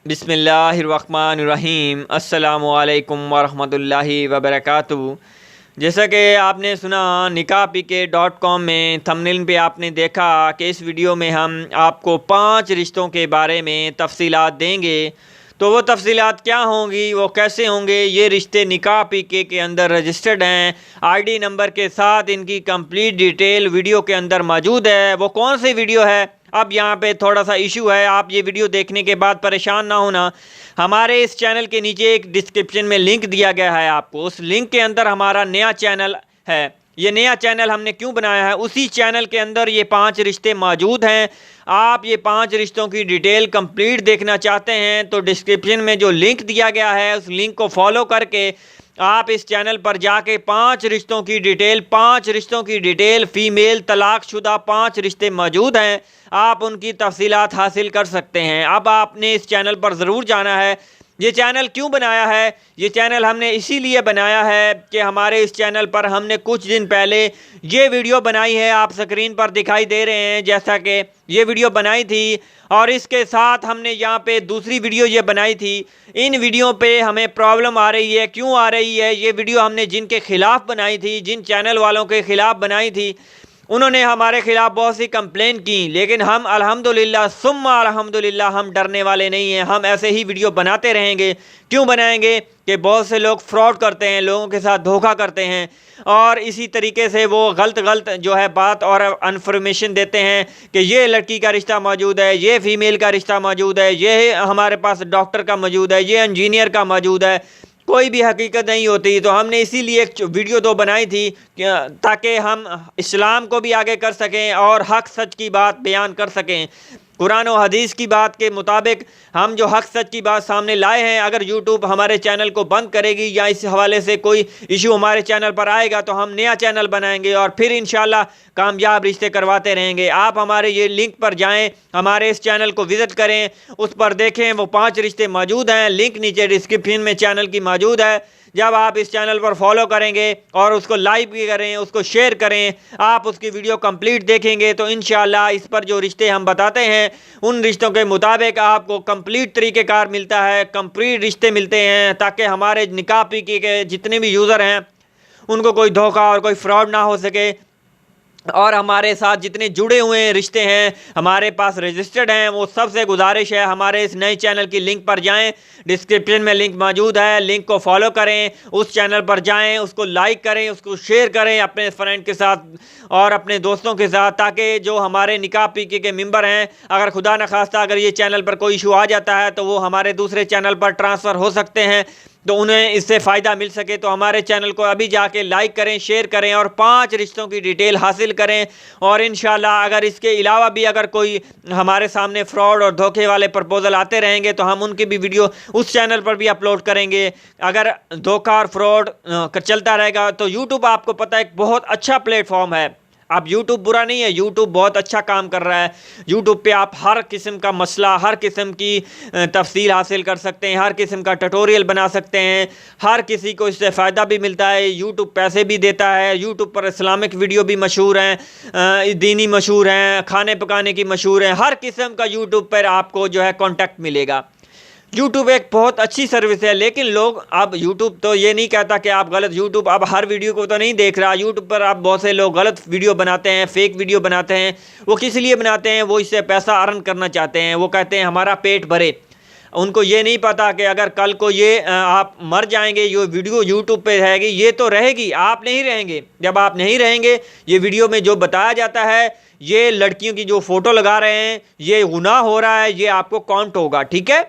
बिस्मिल्लाहिर्रहमानिर्रहीम अस्सलामुअलैकुम वरहमतुल्लाहि वबरकातुहू। जैसा कि आपने सुना nikahpk.com में थंबनेल पे आपने देखा कि इस वीडियो में हम आपको 5 रिश्तों के बारे में तफसीलात देंगे। तो वो तफसीलात क्या होंगी, वो कैसे होंगे, ये रिश्ते nikahpk के अंदर रजिस्टर्ड हैं। आईडी नंबर के साथ इनकी कंप्लीट डिटेल वीडियो के अंदर मौजूद है। वो कौन सी वीडियो है, अब यहाँ पे थोड़ा सा इशू है, आप ये वीडियो देखने के बाद परेशान ना होना। हमारे इस चैनल के नीचे एक डिस्क्रिप्शन में लिंक दिया गया है आपको, उस लिंक के अंदर हमारा नया चैनल है। ये नया चैनल हमने क्यों बनाया है, उसी चैनल के अंदर ये 5 रिश्ते मौजूद हैं। आप ये 5 रिश्तों की डिटेल कंप्लीट देखना चाहते हैं तो डिस्क्रिप्शन में जो लिंक दिया गया है उस लिंक को फॉलो करके आप इस चैनल पर जाके 5 रिश्तों की डिटेल फीमेल तलाकशुदा 5 रिश्ते मौजूद हैं, आप उनकी तफसीलात हासिल कर सकते हैं। अब आपने इस चैनल पर ज़रूर जाना है। ये चैनल क्यों बनाया है, ये चैनल हमने इसीलिए बनाया है कि हमारे इस चैनल पर हमने कुछ दिन पहले ये वीडियो बनाई है, आप स्क्रीन पर दिखाई दे रहे हैं जैसा कि ये वीडियो बनाई थी, और इसके साथ हमने यहाँ पे दूसरी वीडियो ये बनाई थी। इन वीडियो पे हमें प्रॉब्लम आ रही है, क्यों आ रही है, ये वीडियो हमने जिनके ख़िलाफ़ बनाई थी, जिन चैनल वालों के ख़िलाफ़ बनाई थी, उन्होंने हमारे ख़िलाफ़ बहुत सी कंप्लेन की, लेकिन हम अल्हम्दुलिल्लाह सुम्मा अल्हम्दुलिल्लाह हम डरने वाले नहीं हैं। हम ऐसे ही वीडियो बनाते रहेंगे। क्यों बनाएंगे कि बहुत से लोग फ्रॉड करते हैं, लोगों के साथ धोखा करते हैं, और इसी तरीके से वो गलत जो है बात और इन्फॉर्मेशन देते हैं कि ये लड़की का रिश्ता मौजूद है, ये फ़ीमेल का रिश्ता मौजूद है, ये हमारे पास डॉक्टर का मौजूद है, ये इंजीनियर का मौजूद है, कोई भी हकीकत नहीं होती। तो हमने इसीलिए एक वीडियो तो बनाई थी ताकि हम इस्लाम को भी आगे कर सकें और हक सच की बात बयान कर सकें। कुरान और हदीस की बात के मुताबिक हम जो हक सच की बात सामने लाए हैं, अगर यूट्यूब हमारे चैनल को बंद करेगी या इस हवाले से कोई इशू हमारे चैनल पर आएगा तो हम नया चैनल बनाएंगे और फिर इंशाल्लाह कामयाब रिश्ते करवाते रहेंगे। आप हमारे ये लिंक पर जाएं, हमारे इस चैनल को विज़िट करें, उस पर देखें, वो 5 रिश्ते मौजूद हैं। लिंक नीचे डिस्क्रिप्शन में चैनल की मौजूद है। जब आप इस चैनल पर फॉलो करेंगे और उसको लाइक भी करें, उसको शेयर करें, आप उसकी वीडियो कंप्लीट देखेंगे तो इंशाल्लाह इस पर जो रिश्ते हम बताते हैं उन रिश्तों के मुताबिक आपको कंप्लीट तरीक़ेकार मिलता है, कंप्लीट रिश्ते मिलते हैं, ताकि हमारे nikahpk के जितने भी यूज़र हैं उनको कोई धोखा और कोई फ्रॉड ना हो सके। और हमारे साथ जितने जुड़े हुए रिश्ते हैं हमारे पास रजिस्टर्ड हैं, वो सबसे गुजारिश है हमारे इस नए चैनल की लिंक पर जाएं, डिस्क्रिप्शन में लिंक मौजूद है, लिंक को फॉलो करें, उस चैनल पर जाएं, उसको लाइक करें, उसको शेयर करें अपने फ्रेंड के साथ और अपने दोस्तों के साथ, ताकि जो हमारे nikahpk के मेंबर हैं, अगर खुदा न खास्ता अगर ये चैनल पर कोई इशू आ जाता है तो वो हमारे दूसरे चैनल पर ट्रांसफ़र हो सकते हैं, तो उन्हें इससे फ़ायदा मिल सके। तो हमारे चैनल को अभी जाके लाइक करें, शेयर करें और 5 रिश्तों की डिटेल हासिल करें। और इंशाल्लाह अगर इसके अलावा भी अगर कोई हमारे सामने फ्रॉड और धोखे वाले प्रपोज़ल आते रहेंगे तो हम उनकी भी वीडियो उस चैनल पर भी अपलोड करेंगे। अगर धोखा और फ्रॉड चलता रहेगा तो यूट्यूब आपको पता है एक बहुत अच्छा प्लेटफॉर्म है। अब यूट्यूब बुरा नहीं है, यूट्यूब बहुत अच्छा काम कर रहा है। यूट्यूब पे आप हर किस्म का मसला, हर किस्म की तफसील हासिल कर सकते हैं, हर किस्म का ट्यूटोरियल बना सकते हैं, हर किसी को इससे फ़ायदा भी मिलता है। यूट्यूब पैसे भी देता है। यूट्यूब पर इस्लामिक वीडियो भी मशहूर हैं, दीनी मशहूर हैं, खाने पकाने की मशहूर हैं, हर किस्म का यूट्यूब पर आपको जो है कॉन्टेक्ट मिलेगा। यूट्यूब एक बहुत अच्छी सर्विस है, लेकिन लोग अब यूट्यूब तो ये नहीं कहता कि आप गलत, यूट्यूब अब हर वीडियो को तो नहीं देख रहा। यूट्यूब पर आप बहुत से लोग गलत वीडियो बनाते हैं, फेक वीडियो बनाते हैं। वो किस लिए बनाते हैं, वो इससे पैसा अर्न करना चाहते हैं। वो कहते हैं हमारा पेट भरे। उनको ये नहीं पता कि अगर कल को ये आप मर जाएंगे, ये वीडियो यूट्यूब पे रहेगी, ये तो रहेगी, आप नहीं रहेंगे। जब आप नहीं रहेंगे, ये वीडियो में जो बताया जाता है, ये लड़कियों की जो फ़ोटो लगा रहे हैं, ये गुनाह हो रहा है, ये आपको काउंट होगा। ठीक है,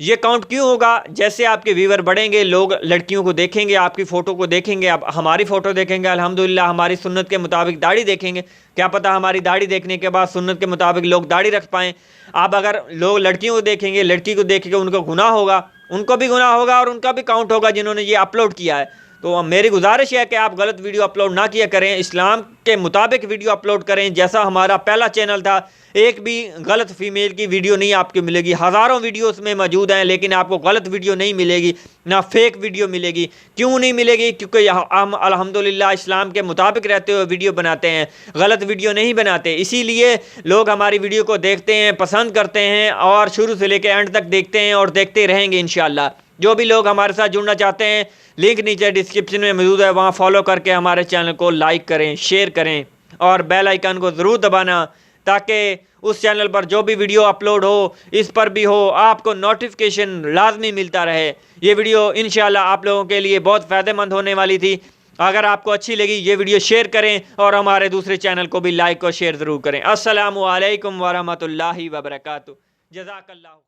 ये काउंट क्यों होगा, जैसे आपके व्यूवर बढ़ेंगे, लोग लड़कियों को देखेंगे, आपकी फ़ोटो को देखेंगे, अब हमारी फ़ोटो देखेंगे, अल्हम्दुलिल्लाह हमारी सुन्नत के मुताबिक दाढ़ी देखेंगे, क्या पता हमारी दाढ़ी देखने के बाद सुन्नत के मुताबिक लोग दाढ़ी रख पाएँ। अब अगर लोग लड़कियों को देखेंगे, लड़की को देखेंगे, उनको गुनाह होगा, उनको भी गुनाह होगा और उनका भी काउंट होगा जिन्होंने ये अपलोड किया है। तो मेरी गुजारिश है कि आप गलत वीडियो अपलोड ना किया करें, इस्लाम के मुताबिक वीडियो अपलोड करें। जैसा हमारा पहला चैनल था, एक भी गलत फीमेल की वीडियो नहीं आपको मिलेगी। हज़ारों वीडियो उसमें मौजूद हैं, लेकिन आपको गलत वीडियो नहीं मिलेगी, ना फेक वीडियो मिलेगी। क्यों नहीं मिलेगी? क्योंकि हम अल्हम्दुलिल्लाह इस्लाम के मुताबिक रहते हुए वीडियो बनाते हैं, गलत वीडियो नहीं बनाते। इसीलिए लोग हमारी वीडियो को देखते हैं, पसंद करते हैं और शुरू से लेकर एंड तक देखते हैं और देखते रहेंगे इंशाअल्लाह। जो भी लोग हमारे साथ जुड़ना चाहते हैं, लिंक नीचे डिस्क्रिप्शन में मौजूद है, वहाँ फॉलो करके हमारे चैनल को लाइक करें, शेयर करें और बेल आइकन को ज़रूर दबाना, ताकि उस चैनल पर जो भी वीडियो अपलोड हो, इस पर भी हो, आपको नोटिफिकेशन लाजमी मिलता रहे। ये वीडियो इंशाल्लाह आप लोगों के लिए बहुत फ़ायदेमंद होने वाली थी। अगर आपको अच्छी लगी ये वीडियो शेयर करें और हमारे दूसरे चैनल को भी लाइक और शेयर ज़रूर करें। अस्सलामु अलैकुम वरहमतुल्लाहि वबरकातुहू। जज़ाकल्लाहु।